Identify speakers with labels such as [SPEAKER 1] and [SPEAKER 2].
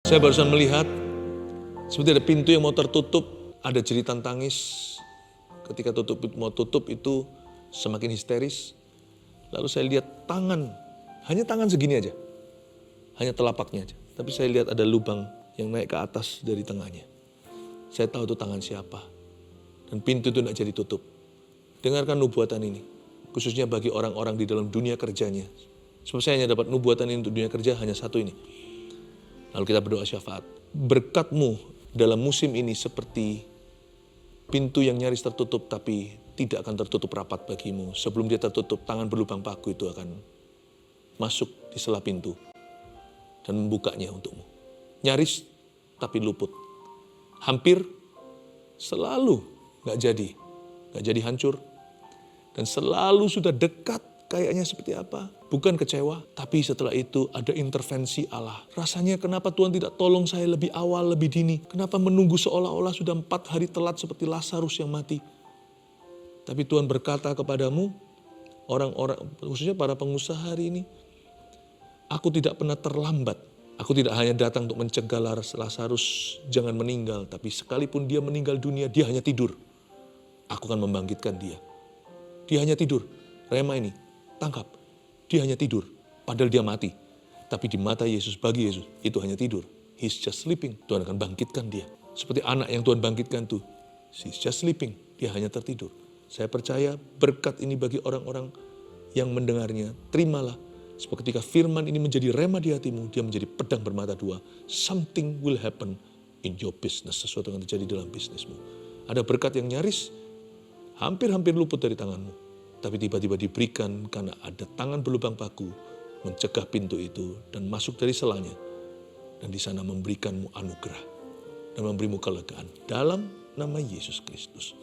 [SPEAKER 1] Saya barusan melihat seperti ada pintu yang mau tertutup, ada jeritan tangis. Ketika mau tutup itu semakin histeris. Lalu saya lihat tangan, hanya tangan segini aja. Hanya telapaknya aja. Tapi saya lihat ada lubang yang naik ke atas dari tengahnya. Saya tahu itu tangan siapa. Dan pintu itu tidak jadi tutup. Dengarkan nubuatan ini. Khususnya bagi orang-orang di dalam dunia kerjanya. Sebab saya hanya dapat nubuatan ini untuk dunia kerja hanya satu ini. Lalu kita berdoa syafaat. Berkat-Mu dalam musim ini seperti pintu yang nyaris tertutup tapi tidak akan tertutup rapat bagimu. Sebelum dia tertutup, tangan berlubang paku itu akan masuk di sela pintu dan membukanya untukmu. Nyaris tapi luput. Hampir selalu gak jadi hancur. Dan selalu sudah dekat kayaknya seperti apa. Bukan kecewa, tapi setelah itu ada intervensi Allah. Rasanya kenapa Tuhan tidak tolong saya lebih awal, lebih dini? Kenapa menunggu seolah-olah sudah 4 hari telat seperti Lazarus yang mati? Tapi Tuhan berkata kepadamu, orang-orang, khususnya para pengusaha hari ini, aku tidak pernah terlambat. Aku tidak hanya datang untuk mencegah Lazarus jangan meninggal, tapi sekalipun dia meninggal dunia, dia hanya tidur. Aku akan membangkitkan dia. Dia hanya tidur. Rema ini, tangkap. Dia hanya tidur, padahal dia mati. Tapi di mata Yesus, bagi Yesus, itu hanya tidur. He's just sleeping. Tuhan akan bangkitkan dia. Seperti anak yang Tuhan bangkitkan tuh. He's just sleeping. Dia hanya tertidur. Saya percaya berkat ini bagi orang-orang yang mendengarnya. Terimalah. Sebab ketika firman ini menjadi rema di hatimu, dia menjadi pedang bermata dua. Something will happen in your business. Sesuatu yang terjadi dalam bisnismu. Ada berkat yang nyaris, hampir-hampir luput dari tanganmu. Tapi tiba-tiba diberikan karena ada tangan berlubang paku mencegah pintu itu dan masuk dari selanya. Dan di sana memberikanmu anugerah dan memberimu kelegaan dalam nama Yesus Kristus.